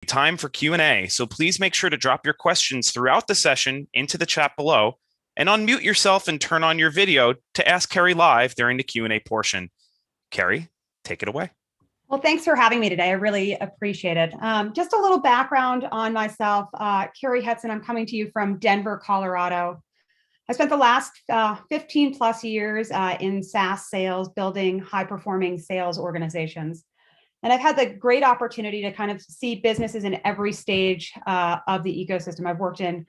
Time for Q&A, so please make sure to drop your questions throughout the session into the chat below and unmute yourself and turn on your video to ask Kerry live during the Q&A portion. Kerry, take it away. Well, thanks for having me today. I really appreciate it. Just a little background on myself. Kerry Hudson, I'm coming to you from Denver, Colorado. I spent the last 15 plus years in SaaS sales, building high-performing sales organizations. And I've had the great opportunity to kind of see businesses in every stage of the ecosystem. I've worked in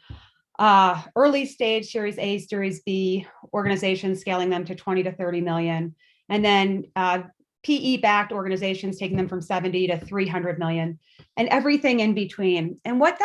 early stage, Series A, Series B organizations, scaling them to 20 to 30 million. And then PE-backed organizations, taking them from 70 to 300 million, and everything in between. And what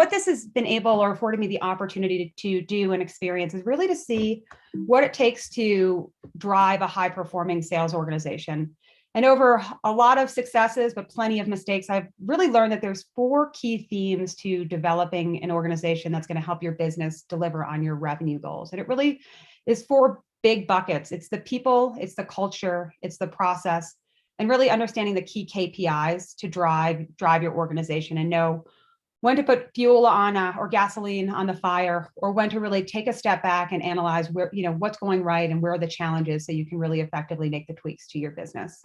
this has been able or afforded me the opportunity to do and experience is really to see what it takes to drive a high-performing sales organization. And over a lot of successes, but plenty of mistakes, I've really learned that there's 4 key themes to developing an organization that's going to help your business deliver on your revenue goals. And it really is 4 big buckets. It's the people, it's the culture, it's the process, and really understanding the key KPIs to drive your organization and know when to put fuel on or gasoline on the fire, or when to really take a step back and analyze where, what's going right and where are the challenges so you can really effectively make the tweaks to your business.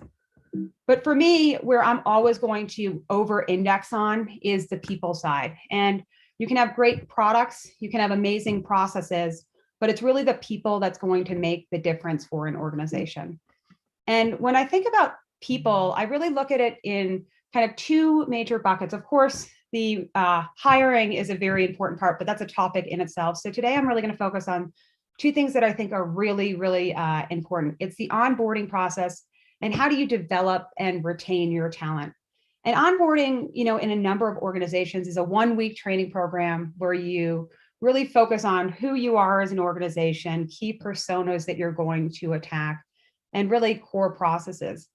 But for me, where I'm always going to over-index on is the people side. And you can have great products, you can have amazing processes, but it's really the people that's going to make the difference for an organization. And when I think about people, I really look at it in kind of 2 major buckets. Of course, the hiring is a very important part, but that's a topic in itself. So today I'm really going to focus on 2 things that I think are really, really important. It's the onboarding process and how do you develop and retain your talent. And onboarding, in a number of organizations is a 1-week training program where you really focus on who you are as an organization, key personas that you're going to attack, and really core processes.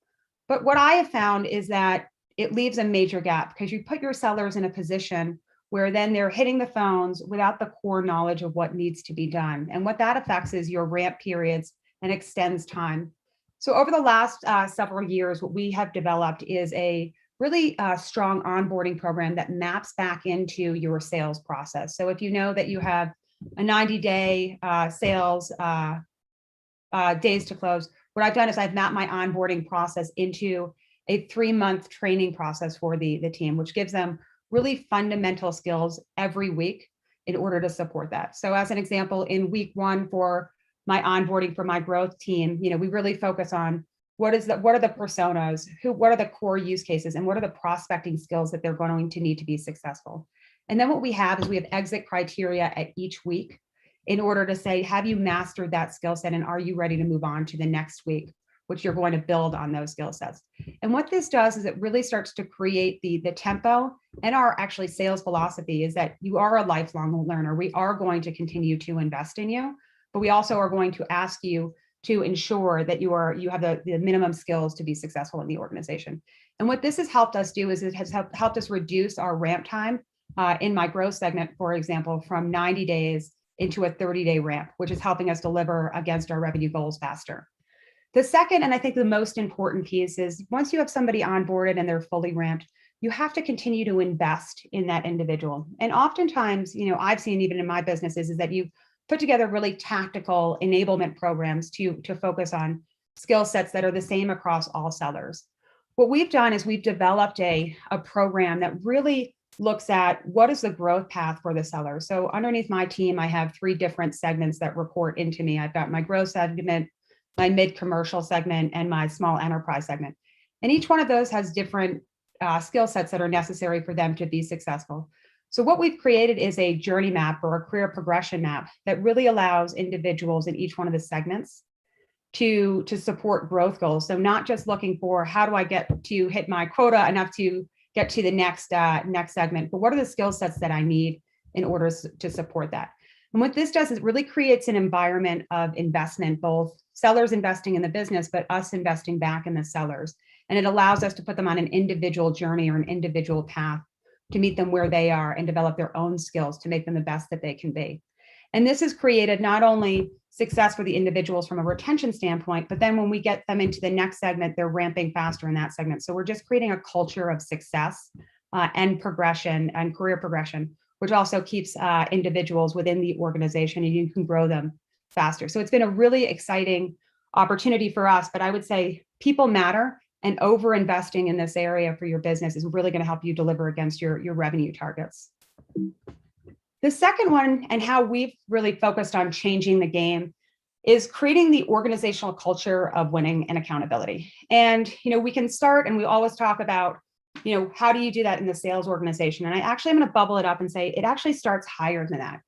But what I have found is that it leaves a major gap because you put your sellers in a position where then they're hitting the phones without the core knowledge of what needs to be done. And what that affects is your ramp periods and extends time. So over the last several years, what we have developed is a really strong onboarding program that maps back into your sales process. So if you know that you have a 90-day sales days to close, what I've done is I've mapped my onboarding process into a 3-month training process for the team, which gives them really fundamental skills every week in order to support that. So as an example, in week 1 for my onboarding for my growth team, we really focus on what are the personas, what are the core use cases, and what are the prospecting skills that they're going to need to be successful. And then what we have is we have exit criteria at each week in order to say, have you mastered that skill set and are you ready to move on to the next week, which you're going to build on those skill sets. And what this does is it really starts to create the tempo, and our actually sales philosophy is that you are a lifelong learner. We are going to continue to invest in you, but we also are going to ask you to ensure that you have the minimum skills to be successful in the organization. And what this has helped us do is it has helped us reduce our ramp time in my growth segment, for example, from 90 days into a 30-day ramp, which is helping us deliver against our revenue goals faster. The second, and I think the most important piece, is once you have somebody onboarded and they're fully ramped, you have to continue to invest in that individual. And oftentimes, I've seen even in my businesses is that you put together really tactical enablement programs to focus on skill sets that are the same across all sellers. What we've done is we've developed a program that really looks at what is the growth path for the seller. So underneath my team, I have 3 different segments that report into me. I've got my growth segment, my mid-commercial segment, and my small enterprise segment. And each one of those has different skill sets that are necessary for them to be successful. So what we've created is a journey map or a career progression map that really allows individuals in each one of the segments to support growth goals. So not just looking for how do I get to hit my quota enough to get to the next segment, but what are the skill sets that I need in order to support that. And what this does is it really creates an environment of investment, both sellers investing in the business, but us investing back in the sellers. And it allows us to put them on an individual journey or an individual path to meet them where they are and develop their own skills to make them the best that they can be. And this has created not only success for the individuals from a retention standpoint, but then when we get them into the next segment, they're ramping faster in that segment. So we're just creating a culture of success and progression and career progression, which also keeps individuals within the organization, and you can grow them faster. So it's been a really exciting opportunity for us, but I would say people matter, and over investing in this area for your business is really going to help you deliver against your revenue targets. The second one, and how we've really focused on changing the game, is creating the organizational culture of winning and accountability. And, we can start, and we always talk about, how do you do that in the sales organization? And I'm going to bubble it up and say it actually starts higher than that.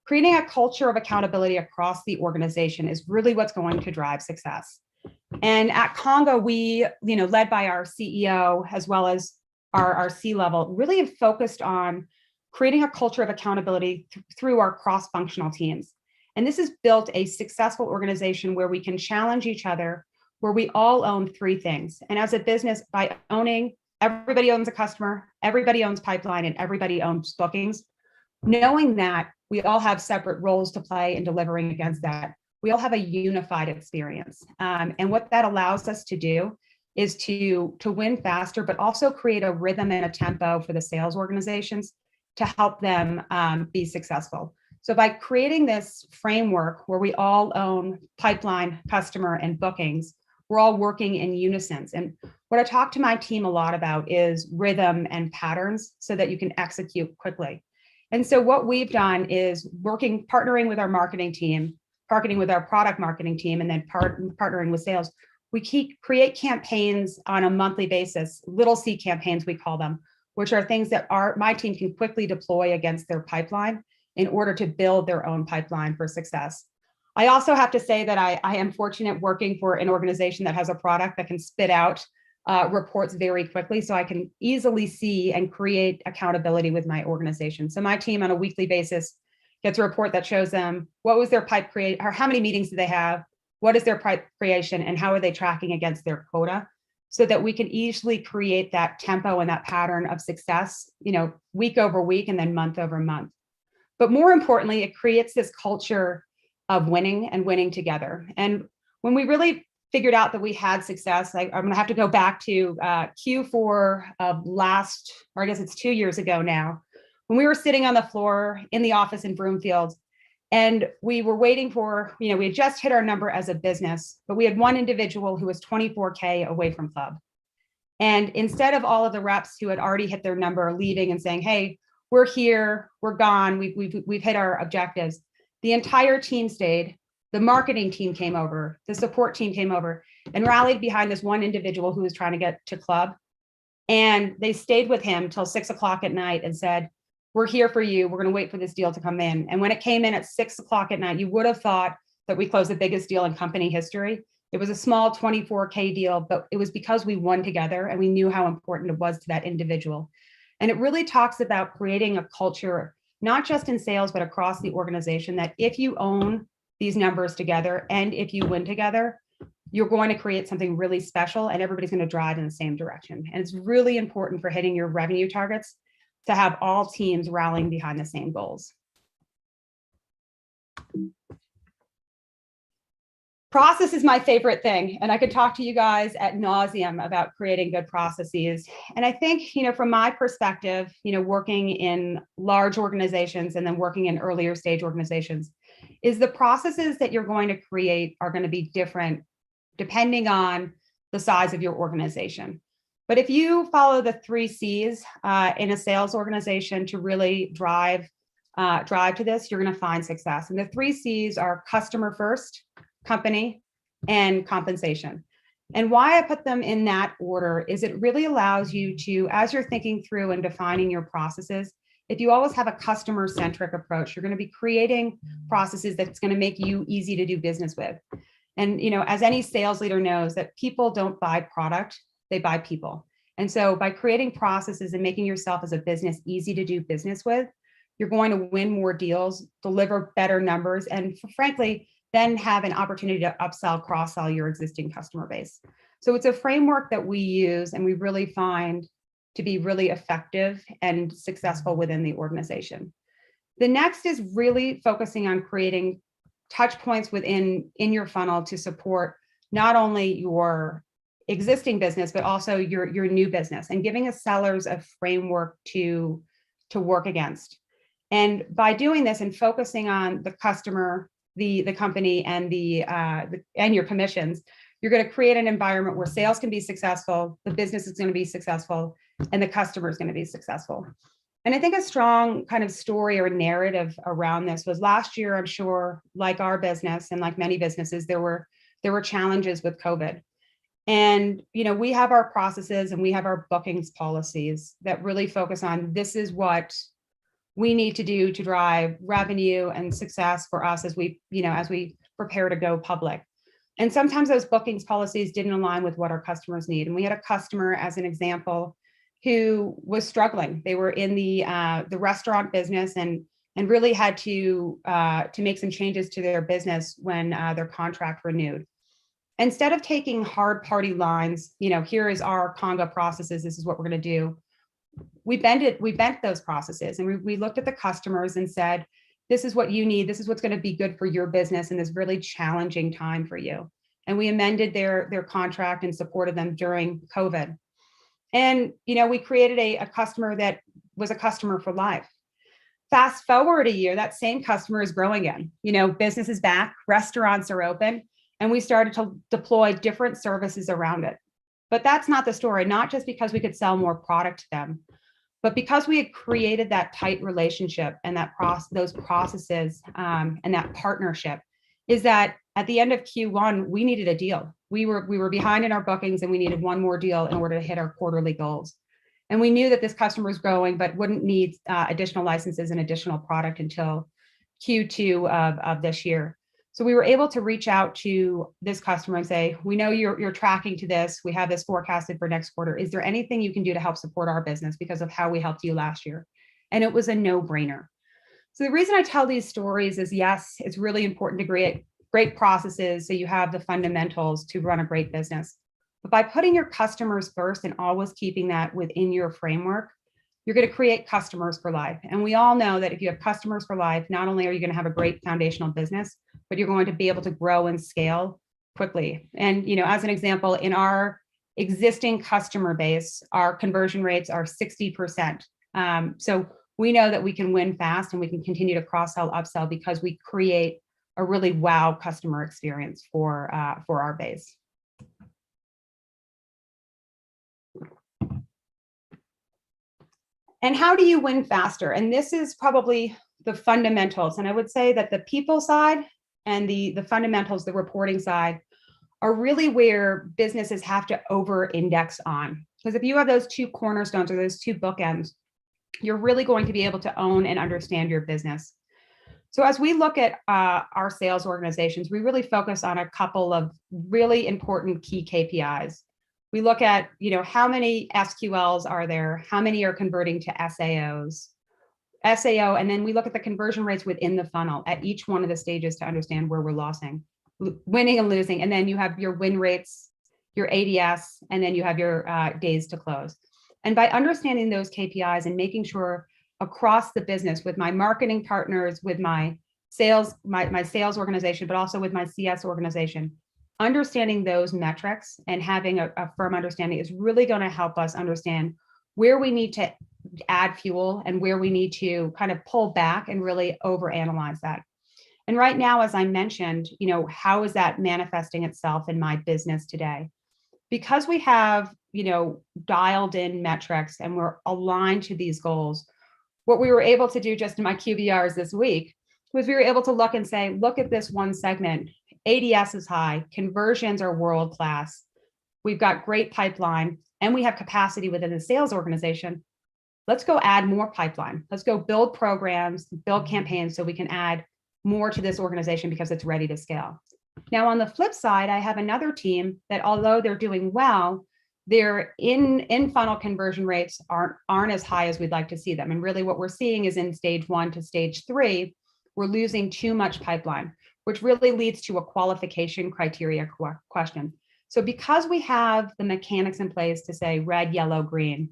Creating a culture of accountability across the organization is really what's going to drive success. And at Conga, we, led by our CEO, as well as our C-level, really have focused on creating a culture of accountability through our cross-functional teams. And this has built a successful organization where we can challenge each other, where we all own three things. And as a business, by owning, everybody owns a customer, everybody owns pipeline, and everybody owns bookings. Knowing that we all have separate roles to play in delivering against that, we all have a unified experience. And what that allows us to do is to win faster, but also create a rhythm and a tempo for the sales organizations to help them be successful. So by creating this framework where we all own pipeline, customer, and bookings, we're all working in unison. And what I talk to my team a lot about is rhythm and patterns so that you can execute quickly. And so what we've done is partnering with our marketing team, partnering with our product marketing team, and then partnering with sales. We create campaigns on a monthly basis, little C campaigns, we call them, which are things that my team can quickly deploy against their pipeline in order to build their own pipeline for success. I also have to say that I am fortunate working for an organization that has a product that can spit out reports very quickly, so I can easily see and create accountability with my organization. So my team on a weekly basis gets a report that shows them what was their pipe create, or how many meetings do they have, what is their pipe creation, and how are they tracking against their quota, so that we can easily create that tempo and that pattern of success, week over week and then month over month. But more importantly, it creates this culture of winning and winning together. And when we really figured out that we had success, I'm going to have to go back to Q4 of last, or I guess it's 2 years ago now, when we were sitting on the floor in the office in Broomfield, and we were waiting for, we had just hit our number as a business, but we had one individual who was 24K away from club. And instead of all of the reps who had already hit their number leaving and saying, hey, we're here, we're gone, we've hit our objectives, the entire team stayed. The marketing team came over, the support team came over and rallied behind this one individual who was trying to get to club. And they stayed with him till 6 o'clock at night and said, we're here for you. We're going to wait for this deal to come in. And when it came in at 6 o'clock at night, you would have thought that we closed the biggest deal in company history. It was a small 24K deal, but it was because we won together and we knew how important it was to that individual. And it really talks about creating a culture, not just in sales, but across the organization, that if you own these numbers together and if you win together, you're going to create something really special and everybody's going to drive in the same direction. And it's really important for hitting your revenue targets to have all teams rallying behind the same goals. Process is my favorite thing, and I could talk to you guys ad nauseum about creating good processes. And I think, from my perspective, working in large organizations and then working in earlier stage organizations, is the processes that you're going to create are going to be different depending on the size of your organization. But if you follow the 3 C's in a sales organization to really drive to this, you're going to find success. And the 3 C's are customer first, company, and compensation. And why I put them in that order is it really allows you to, as you're thinking through and defining your processes, if you always have a customer-centric approach, you're going to be creating processes that's going to make you easy to do business with. And, as any sales leader knows, that people don't buy product, they buy people. And so by creating processes and making yourself as a business easy to do business with, you're going to win more deals, deliver better numbers, and frankly, then have an opportunity to upsell, cross-sell your existing customer base. So it's a framework that we use and we really find to be really effective and successful within the organization. The next is really focusing on creating touch points in your funnel to support not only your existing business, but also your new business, and giving us sellers a framework to work against. And by doing this and focusing on the customer, the company, and and your commissions, you're going to create an environment where sales can be successful, the business is going to be successful, and the customer is going to be successful. And I think a strong kind of story or narrative around this was last year. I'm sure, like our business and like many businesses, there were challenges with COVID. And we have our processes and we have our bookings policies that really focus on, this is what we need to do to drive revenue and success for us as we prepare to go public. And sometimes those bookings policies didn't align with what our customers need. And we had a customer, as an example, who was struggling. They were in the restaurant business and really had to make some changes to their business when their contract renewed. Instead of taking hard party lines, here is our Conga processes, this is what we're going to do. We bent those processes, and we looked at the customers and said, this is what you need. This is what's going to be good for your business in this really challenging time for you. And we amended their contract and supported them during COVID. And, we created a customer that was a customer for life. Fast forward a year, that same customer is growing again. Business is back, restaurants are open, and we started to deploy different services around it. But that's not the story, not just because we could sell more product to them, but because we had created that tight relationship and those processes and that partnership, is that at the end of Q1, we needed a deal. We were behind in our bookings, and we needed one more deal in order to hit our quarterly goals. And we knew that this customer was growing, but wouldn't need additional licenses and additional product until Q2 of this year. So we were able to reach out to this customer and say, we know you're tracking to this. We have this forecasted for next quarter. Is there anything you can do to help support our business because of how we helped you last year? And it was a no-brainer. So the reason I tell these stories is, yes, it's really important to create great processes so you have the fundamentals to run a great business. But by putting your customers first and always keeping that within your framework, you're going to create customers for life. And we all know that if you have customers for life, not only are you going to have a great foundational business, but you're going to be able to grow and scale quickly. And, as an example, in our existing customer base, our conversion rates are 60%. So we know that we can win fast and we can continue to cross-sell, upsell, because we create a really wow customer experience for our base. And how do you win faster? And this is probably the fundamentals. And I would say that the people side and the fundamentals, the reporting side, are really where businesses have to over-index on. Because if you have those two cornerstones or those two bookends, you're really going to be able to own and understand your business. So as we look at our sales organizations, we really focus on a couple of really important key KPIs. We look at, how many SQLs are there, how many are converting to SAO, and then we look at the conversion rates within the funnel at each one of the stages to understand where we're winning and losing. And then you have your win rates, your ADS, and then you have your days to close. And by understanding those KPIs and making sure across the business with my marketing partners, with my sales, my sales organization, but also with my CS organization, understanding those metrics and having a firm understanding is really going to help us understand where we need to add fuel and where we need to kind of pull back and really overanalyze that. And right now, as I mentioned, how is that manifesting itself in my business today? Because we have, dialed in metrics and we're aligned to these goals, what we were able to do just in my QBRs this week was we were able to look and say, look at this one segment. ADS is high, conversions are world-class. We've got great pipeline, and we have capacity within the sales organization. Let's go add more pipeline. Let's go build programs, build campaigns so we can add more to this organization because it's ready to scale. Now, on the flip side, I have another team that, although they're doing well, their in funnel conversion rates aren't as high as we'd like to see them. And really what we're seeing is in stage 1 to stage 3, we're losing too much pipeline, which really leads to a qualification criteria question. So because we have the mechanics in place to say red, yellow, green,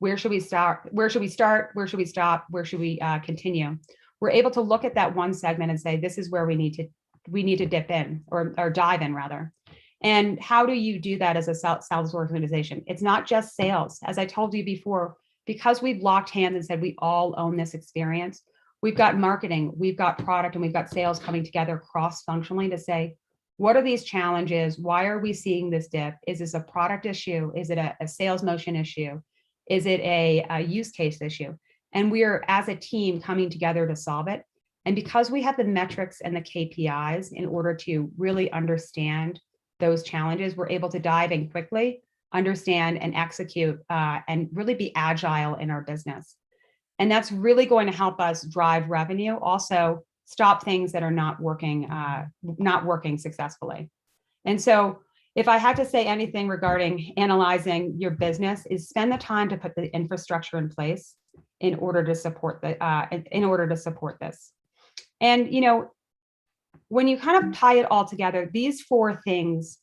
where should we start? Where should we start? Where should we stop? Where should we continue? We're able to look at that one segment and say, this is where we need to dip in or dive in rather. And how do you do that as a sales organization? It's not just sales. As I told you before, because we've locked hands and said we all own this experience, we've got marketing, we've got product, and we've got sales coming together cross-functionally to say, what are these challenges? Why are we seeing this dip? Is this a product issue? Is it a sales motion issue? Is it a use case issue? And we're, as a team, coming together to solve it. And because we have the metrics and the KPIs in order to really understand those challenges, we're able to dive in quickly, understand and execute, and really be agile in our business. And that's really going to help us drive revenue, also stop things that are not working successfully. And so if I had to say anything regarding analyzing your business, is spend the time to put the infrastructure in place in order to support this. And when you kind of tie it all together, these four things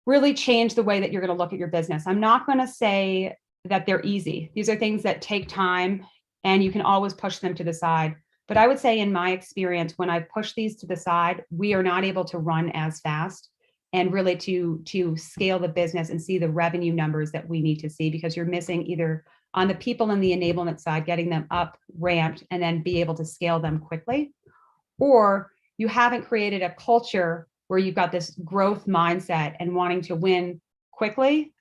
really change the way that you're going to look at your business. I'm not going to say that they're easy. These are things that take time and you can always push them to the side. But I would say in my experience, when I push these to the side, we are not able to run as fast and really to scale the business and see the revenue numbers that we need to see, because you're missing either on the people and the enablement side, getting them up, ramped, and then be able to scale them quickly, or you haven't created a culture where you've got this growth mindset and wanting to win quickly,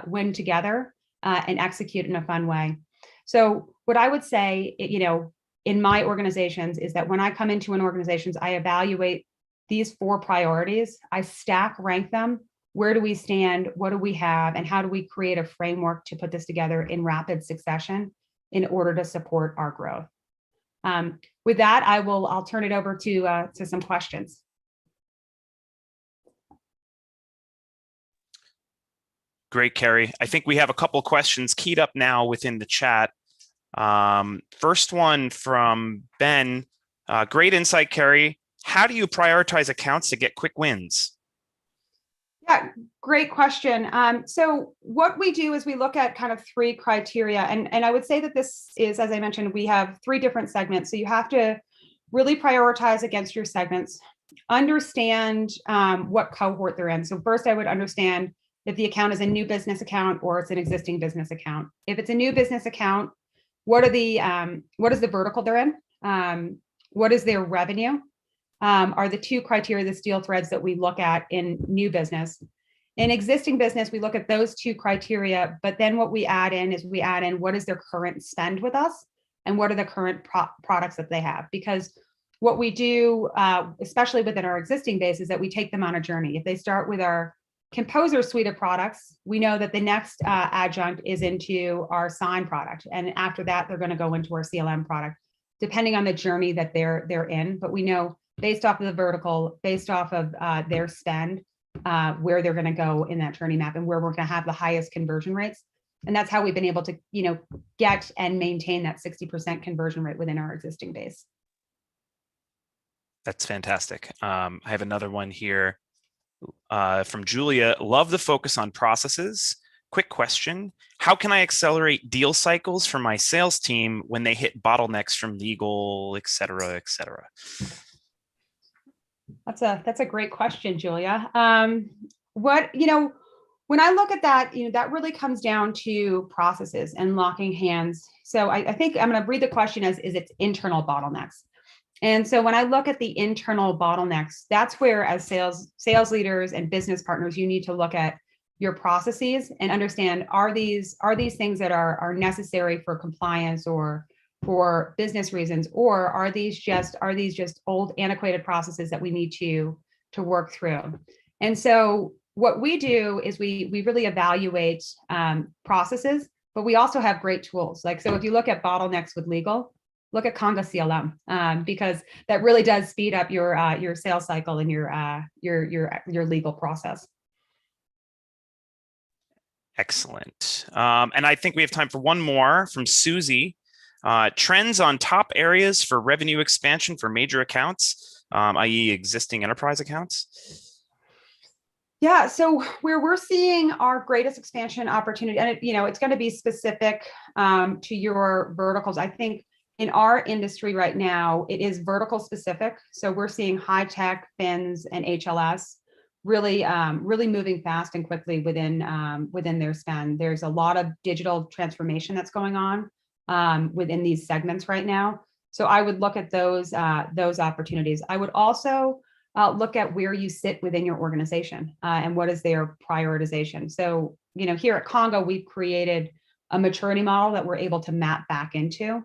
win together, and execute in a fun way. So what I would say, in my organizations is that when I come into an organization, I evaluate these four priorities. I stack rank them. Where do we stand? What do we have? And how do we create a framework to put this together in rapid succession in order to support our growth? With that, I'll turn it over to some questions. Great, Kerry. I think we have a couple of questions keyed up now within the chat. First one from Ben. Great insight, Kerry. How do you prioritize accounts to get quick wins? Yeah, great question. So what we do is we look at kind of three criteria. And I would say that this is, as I mentioned, we have three different segments. So you have to really prioritize against your segments, understand what cohort they're in. So first I would understand if the account is a new business account or it's an existing business account. If it's a new business account, what is the vertical they're in? What is their revenue? Are the two criteria, the steel threads that we look at in new business. In existing business, we look at those two criteria, but then what we add in is what is their current spend with us and what are the current products that they have. Because what we do, especially within our existing base, is that we take them on a journey. If they start with our Composer suite of products, we know that the next adjunct is into our Sign product. And after that, they're going to go into our CLM product, depending on the journey that they're in. But we know based off of the vertical, based off of their spend, where they're going to go in that journey map and where we're going to have the highest conversion rates. And that's how we've been able to, get and maintain that 60% conversion rate within our existing base. That's fantastic. I have another one here from Julia. Love the focus on processes. Quick question. How can I accelerate deal cycles for my sales team when they hit bottlenecks from legal, et cetera, et cetera? That's a great question, Julia. When I look at that, that really comes down to processes and locking hands. So I think I'm going to read the question as, is it internal bottlenecks? And so when I look at the internal bottlenecks, that's where as sales leaders and business partners, you need to look at your processes and understand, are these things that are necessary for compliance or for business reasons, or are these just old antiquated processes that we need to work through? And so what we do is we really evaluate processes, but we also have great tools. So if you look at bottlenecks with legal, look at Conga CLM, because that really does speed up your sales cycle and your legal process. Excellent. And I think we have time for one more from Susie. Trends on top areas for revenue expansion for major accounts, i.e. existing enterprise accounts? Yeah, so where we're seeing our greatest expansion opportunity, and it's going to be specific to your verticals. I think in our industry right now, it is vertical specific. So we're seeing high tech, fins, and HLS. really moving fast and quickly within their spend. There's a lot of digital transformation that's going on within these segments right now. So I would look at those opportunities. I would also look at where you sit within your organization and what is their prioritization. So, here at Conga, we've created a maturity model that we're able to map back into.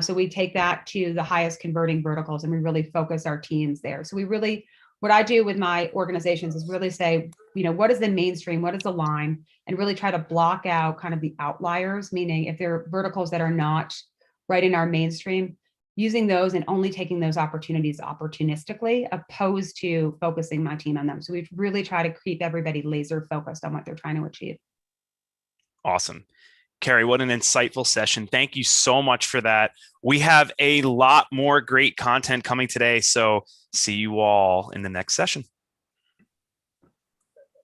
So we take that to the highest converting verticals and we really focus our teams there. So what I do with my organizations is really say, what is the mainstream, what is the line, and really try to block out kind of the outliers, meaning if there are verticals that are not right in our mainstream, using those and only taking those opportunities opportunistically, opposed to focusing my team on them. So we really try to keep everybody laser focused on what they're trying to achieve. Awesome. Kerry, what an insightful session. Thank you so much for that. We have a lot more great content coming today. So see you all in the next session.